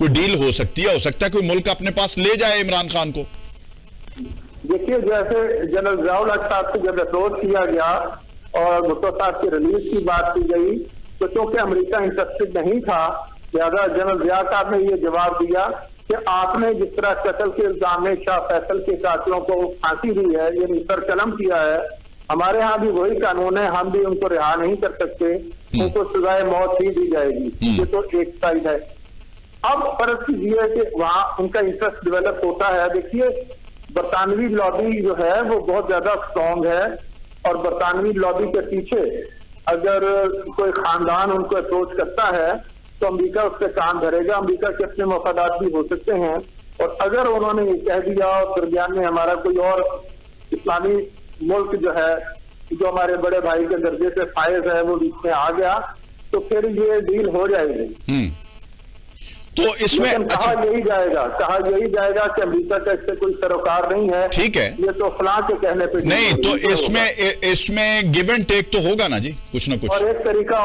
کوئی ڈیل ہو سکتی ہے کوئی ملک اپنے پاس لے جائے عمران خان کو؟ دیکھیے جیسے جنرل ضیاء الحق صاحب سے جب اپروچ کیا گیا اور بھٹو صاحب کی ریلیز کی بات کی گئی تو چونکہ امریکہ انٹرسٹڈ نہیں تھا، لہٰذا جنرل ضیاء صاحب نے یہ جواب دیا کہ آپ نے جس طرح قتل کے الزام میں شاہ فیصل کے قاتلوں کو پھانسی دی ہے، یعنی سر قلم کیا ہے، ہمارے ہاں بھی وہی قانون ہے، ہم بھی ان کو رہا نہیں کر سکتے، ان کو سزائے موت ہی دی جائے گی۔ یہ تو ایک سائڈ ہے۔ اب فرض کیجیے کہ وہاں ان کا انٹرسٹ ڈیولپ ہوتا ہے۔ دیکھیے برطانوی لابی جو ہے وہ بہت زیادہ اسٹرانگ ہے، اور برطانوی لابی کے پیچھے اگر کوئی خاندان ان کو اپروچ کرتا ہے تو امریکہ اس پہ کام دھرے گا۔ امریکہ کے اپنے مفادات بھی ہو سکتے ہیں، اور اگر انہوں نے یہ کہہ دیا اور درمیان میں ہمارا کوئی اور اسلامی ملک جو ہے جو ہمارے بڑے بھائی کے درجے سے فائز ہے وہ بیچ میں آ گیا تو پھر یہ ڈیل ہو جائے گی۔ تو اس میں کہا یہی جائے گا کہ امریکہ کا اس سے کوئی سروکار نہیں ہے، ٹھیک ہے، یہ تو فلاں کے کہنے پہ نہیں، تو اس میں گیو اینڈ ٹیک تو ہوگا نا جی، کچھ نہ کچھ، اور ایک طریقہ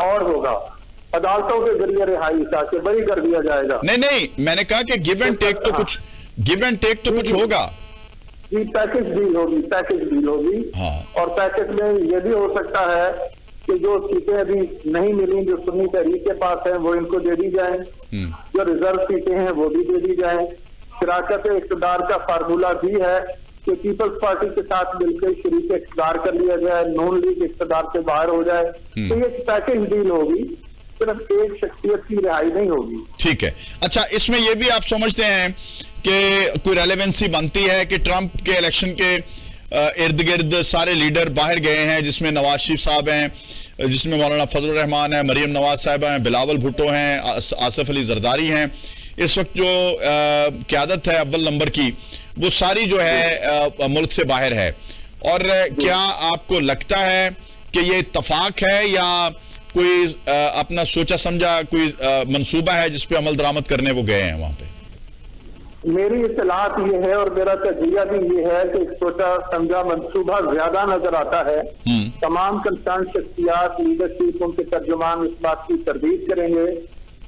اور ہوگا عدالتوں کے ذریعے رہائی تاکہ بری کر دیا جائے گا۔ نہیں میں نے کہا کہ گیو اینڈ ٹیک تو کچھ ہوگا جی، پیکج ڈیل ہوگی، اور پیکج میں یہ بھی ہو سکتا ہے کہ جو سیٹیں ابھی نہیں ملی جو سنی تحریک کے پاس ہیں وہ ان کو دے دی جائیں، جو ریزرو سیٹیں ہیں وہ بھی دے دی جائیں۔ شراکت اقتدار کا فارمولہ بھی ہے کہ پیپلز پارٹی کے ساتھ مل کے شریک اقتدار کر لیا جائے، نون لیگ اقتدار سے باہر ہو جائے، تو یہ پیکج ڈیل ہوگی، صرف ایک شخصیت کی رہائی نہیں ہوگی۔ ٹھیک ہے، اچھا اس میں یہ بھی آپ سمجھتے ہیں کہ کوئی ریلیونسی بنتی ہے کہ ٹرمپ کے الیکشن کے ارد گرد سارے لیڈر باہر گئے ہیں، جس میں نواز شریف صاحب ہیں، جس میں مولانا فضل الرحمان ہیں، مریم نواز صاحبہ ہیں، بلاول بھٹو ہیں، آصف علی زرداری ہیں، اس وقت جو قیادت ہے اول نمبر کی وہ ساری جو ہے ملک سے باہر ہے، اور کیا آپ کو لگتا ہے کہ یہ اتفاق ہے یا کوئی اپنا سوچا سمجھا کوئی منصوبہ ہے جس پہ عمل درآمد کرنے وہ گئے ہیں وہاں پہ؟ میری اطلاعات یہ ہے اور میرا تجزیہ بھی یہ ہے کہ سوچا سمجھا منصوبہ زیادہ نظر آتا ہے۔ تمام کنسرن شخصیات، لیڈرشپ، ان کے ترجمان اس بات کی تردید کریں گے،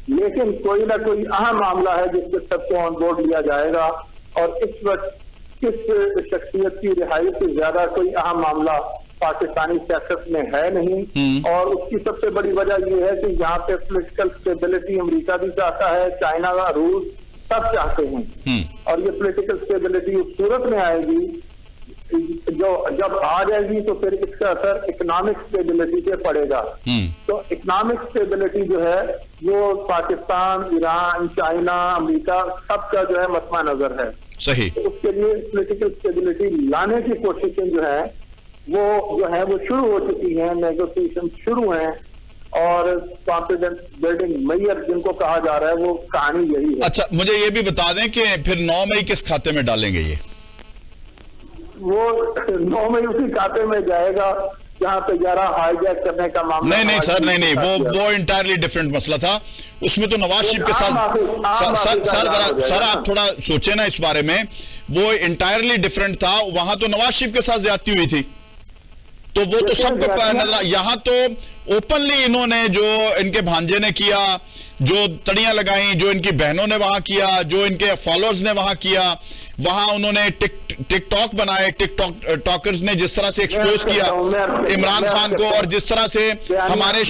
لیکن کوئی نہ کوئی اہم معاملہ ہے جس سے سب کو آن بورڈ لیا جائے گا، اور اس وقت کس شخصیت کی رہائی سے زیادہ کوئی اہم معاملہ پاکستانی سیاست میں ہے نہیں، اور اس کی سب سے بڑی وجہ یہ ہے کہ یہاں پہ پولیٹیکل سٹیبلٹی امریکہ بھی چاہتا ہے، چائنا کا، روس سب چاہتے ہیں، اور یہ پولیٹیکل سٹیبلٹی اس صورت میں آئے گی جو جب آ جائے گی تو پھر اس کا اثر اکنامک سٹیبلٹی پہ پڑے گا۔ تو اکنامک سٹیبلٹی جو ہے وہ پاکستان، ایران، چائنا، امریکہ سب کا جو ہے مسمع نظر ہے۔ صحیح، اس کے لیے پولیٹیکل سٹیبلٹی لانے کی کوششیں جو ہے وہ شروع ہو چکی ہیں، نیگوسیشن شروع ہیں، اور کانفیڈنس بلڈنگ میئر جن کو کہا جا رہا ہے وہ کہانی یہی ہے۔ اچھا مجھے یہ بھی بتا دیں کہ پھر 9 مئی کس کھاتے میں ڈالیں گے؟ یہ وہ 9 مئی اسی کھاتے میں جائے گا جہاں طیارہ ہائی جیک کرنے کا معاملہ۔ نہیں سر، نہیں، وہ انٹائرلی ڈیفرنٹ مسئلہ تھا، اس میں تو نواز شریف کے ساتھ سر آپ تھوڑا سوچیں نا اس بارے میں، وہ انٹائرلی ڈیفرنٹ تھا، وہاں تو نواز شریف کے ساتھ زیادتی ہوئی تھی، تو وہ تو سب کو نظر، یہاں تو اوپنلی انہوں نے جو ان کے بھانجے نے کیا، جو تڑیاں لگائیں، جو ان کی بہنوں نے وہاں کیا، جو ان کے فالوورز نے وہاں کیا، وہاں انہوں نے ٹک ٹاک بنائے، ٹک ٹاکرز نے جس طرح سے ایکسپوز کیا عمران خان کو، اور جس طرح سے ہمارے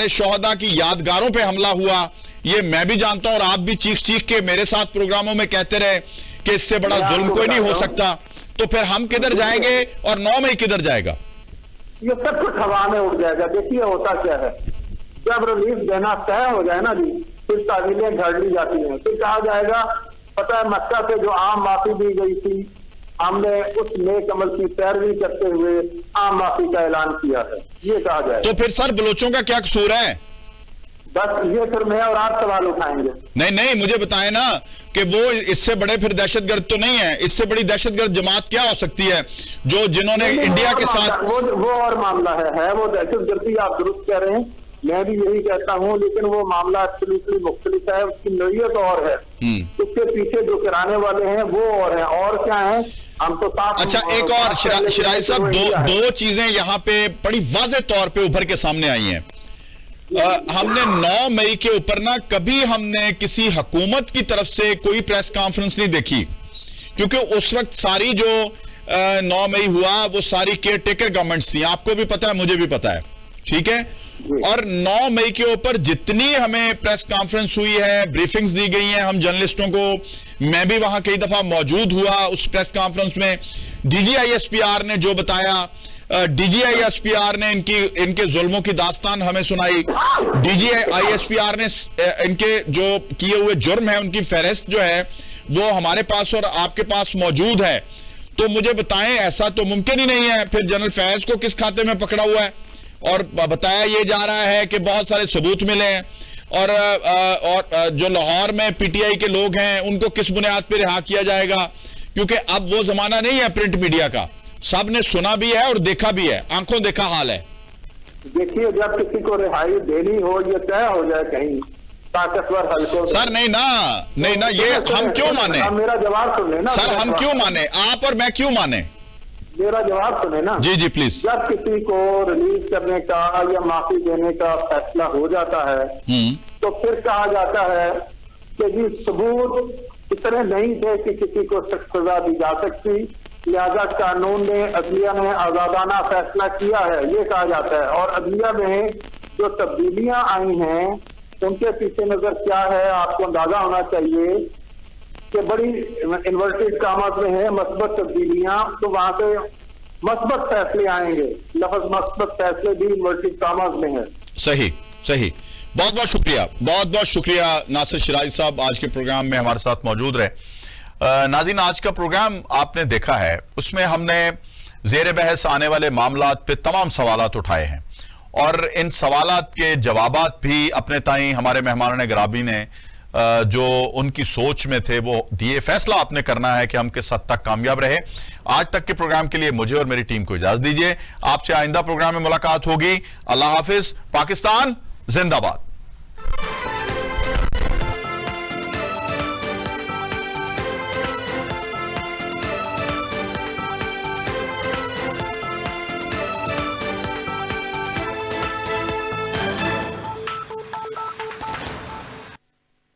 شہداء کی یادگاروں پہ حملہ ہوا، یہ میں بھی جانتا ہوں، اور آپ بھی چیخ کے میرے ساتھ پروگراموں میں کہتے رہے کہ اس سے بڑا ظلم کوئی نہیں ہو سکتا، تو پھر ہم کدھر جائیں گے اور 9 مئی کدھر جائے گا؟ یہ سب کچھ ہوا میں اڑ جائے گا۔ دیکھیے ہوتا کیا ہے، جب ریلیف دینا طے ہو جائے نا جی، پھر تعویلیں گھڑ لی جاتی ہیں، پھر کہا جائے گا پتہ ہے مکہ سے جو عام معافی دی گئی تھی ہم نے اس نیک عمل کی پیروی کرتے ہوئے عام معافی کا اعلان کیا ہے، یہ کہا جائے گا۔ تو پھر سر بلوچوں کا کیا قصور ہے؟ بس یہ پھر میں اور آپ سوال اٹھائیں گے۔ نہیں مجھے بتائیں نا کہ وہ اس سے بڑے پھر دہشت گرد تو نہیں ہے، اس سے بڑی دہشت گرد جماعت کیا ہو سکتی ہے جنہوں نے انڈیا کے ساتھ، وہ اور معاملہ ہے وہ دہشت گردی، آپ درست کہہ رہے ہیں، میں بھی یہی کہتا ہوں، لیکن وہ معاملہ ایبسلیٹلی مختلف ہے، اس کی نوعیت اور ہے، اس کے پیچھے جو کرانے والے ہیں وہ اور ہیں، اور کیا ہیں ہم تو صاف۔ اچھا ایک اور شرائی صاحب، دو چیزیں یہاں پہ بڑی واضح طور پہ ابھر کے سامنے آئی ہیں۔ ہم نے 9 مئی کے اوپر نا کبھی ہم نے کسی حکومت کی طرف سے کوئی پریس کانفرنس نہیں دیکھی، کیونکہ اس وقت ساری جو 9 مئی ہوا وہ ساری کیئر ٹیکر گورنمنٹس تھیں، آپ کو بھی پتا ہے مجھے بھی پتا ہے، ٹھیک ہے؟ اور 9 مئی کے اوپر جتنی ہمیں پریس کانفرنس ہوئی ہے، بریفنگز دی گئی ہیں ہم جرنلسٹوں کو، میں بھی وہاں کئی دفعہ موجود ہوا اس پریس کانفرنس میں، D G I S P R نے جو بتایا، D G I S P R نے ان کے ظلموں کی داستان ہمیں سنائی، D G I S P R نے ان کے جو کیے ہوئے جرم ہیں ان کی فہرست جو ہے وہ ہمارے پاس اور آپ کے پاس موجود ہے۔ تو مجھے بتائیں، ایسا تو ممکن ہی نہیں ہے، پھر جنرل فیض کو کس کھاتے میں پکڑا ہوا ہے؟ اور بتایا یہ جا رہا ہے کہ بہت سارے ثبوت ملے ہیں، اور جو لاہور میں پی ٹی آئی کے لوگ ہیں ان کو کس بنیاد پہ رہا کیا جائے گا؟ کیونکہ اب وہ زمانہ نہیں ہے پرنٹ میڈیا کا، سب نے سنا بھی ہے اور دیکھا بھی ہے، آنکھوں دیکھا حال ہے۔ دیکھیے جب کسی کو رہائی دینی ہو یا طے ہو جائے کہیں طاقتور حلقوں، سر نہیں نا یہ ہم کیوں مانے؟ میرا جواب سن لینا سر، ہم کیوں مانے؟ آپ اور میں کیوں مانے؟ میرا جواب سنے نا۔ جی پلیز۔ جب کسی کو ریلیز کرنے کا یا معافی دینے کا فیصلہ ہو جاتا ہے تو پھر کہا جاتا ہے کہ جی ثبوت اتنے نہیں تھے کہ کسی کو سخت سزا دی جا سکتی، لہذا قانون نے، عدلیہ نے آزادانہ فیصلہ کیا ہے، یہ کہا جاتا ہے۔ اور عدلیہ میں جو تبدیلیاں آئی ہیں ان کے پیچھے نظر کیا ہے آپ کو اندازہ ہونا چاہیے کہ بڑی انورٹڈ کامات میں ہے مثبت تبدیلیاں، تو وہاں سے مثبت فیصلے آئیں گے، لفظ مثبت فیصلے بھی انورٹڈ کامات میں ہے۔ صحیح، بہت بہت شکریہ ناصر شیرازی صاحب، آج کے پروگرام میں ہمارے ساتھ موجود رہے۔ ناظرین، آج کا پروگرام آپ نے دیکھا ہے، اس میں ہم نے زیر بحث آنے والے معاملات پہ تمام سوالات اٹھائے ہیں، اور ان سوالات کے جوابات بھی اپنے تائیں ہمارے مہمانان گرامی نے جو ان کی سوچ میں تھے وہ دیے۔ فیصلہ آپ نے کرنا ہے کہ ہم کس حد تک کامیاب رہے۔ آج تک کے پروگرام کے لیے مجھے اور میری ٹیم کو اجازت دیجیے، آپ سے آئندہ پروگرام میں ملاقات ہوگی۔ اللہ حافظ، پاکستان زندہ باد۔